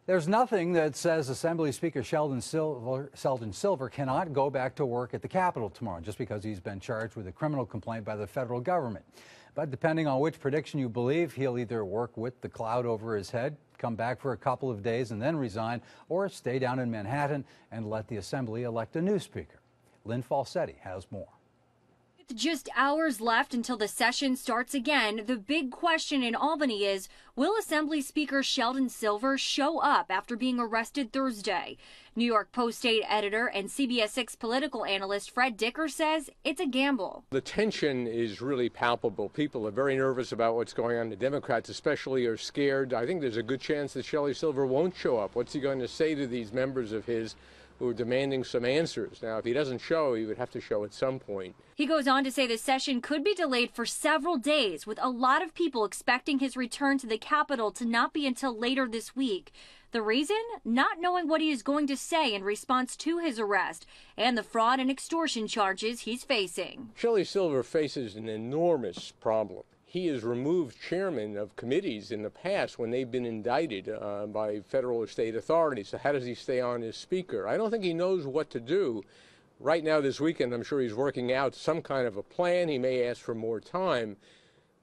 There's nothing that says Assembly Speaker Sheldon Silver cannot go back to work at the Capitol tomorrow just because he's been charged with a criminal complaint by the federal government. But depending on which prediction you believe, he'll either work with the cloud over his head, come back for a couple of days and then resign, or stay down in Manhattan and let the Assembly elect a new speaker. Lynn Falsetti has more. With just hours left until the session starts again, the big question in Albany is, will Assembly Speaker Sheldon Silver show up after being arrested Thursday? New York Post State editor and CBS 6 political analyst Fred Dicker says it's a gamble. The tension is really palpable. People are very nervous about what's going on. The Democrats especially are scared. I think there's a good chance that Shelly Silver won't show up. What's he going to say to these members of his who are demanding some answers? Now, if he doesn't show, he would have to show at some point. He goes on to say the session could be delayed for several days, with a lot of people expecting his return to the Capitol to not be until later this week. The reason? Not knowing what he is going to say in response to his arrest and the fraud and extortion charges he's facing. Shelly Silver faces an enormous problem. He has removed chairmen of committees in the past when they've been indicted by federal or state authorities. So how does he stay on as speaker? I don't think he knows what to do. Right now this weekend, I'm sure he's working out some kind of a plan. He may ask for more time.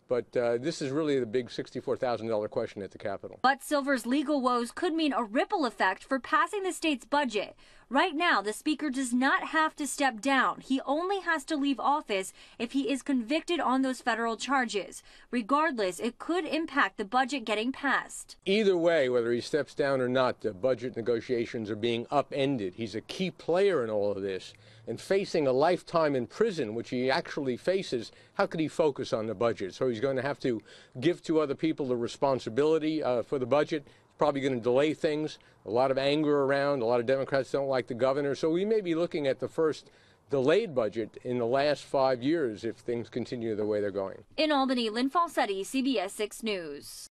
But this is really the big $64,000 question at the Capitol. But Silver's legal woes could mean a ripple effect for passing the state's budget. Right now, the speaker does not have to step down. He only has to leave office if he is convicted on those federal charges. Regardless, it could impact the budget getting passed. Either way, whether he steps down or not, the budget negotiations are being upended. He's a key player in all of this. And facing a lifetime in prison, which he actually faces, how could he focus on the budget? So he's going to have to give to other people the responsibility for the budget. It's probably going to delay things. A lot of anger around. A lot of Democrats don't like the governor. So we may be looking at the first delayed budget in the last 5 years if things continue the way they're going. In Albany, Lynn Falsetti, CBS 6 News.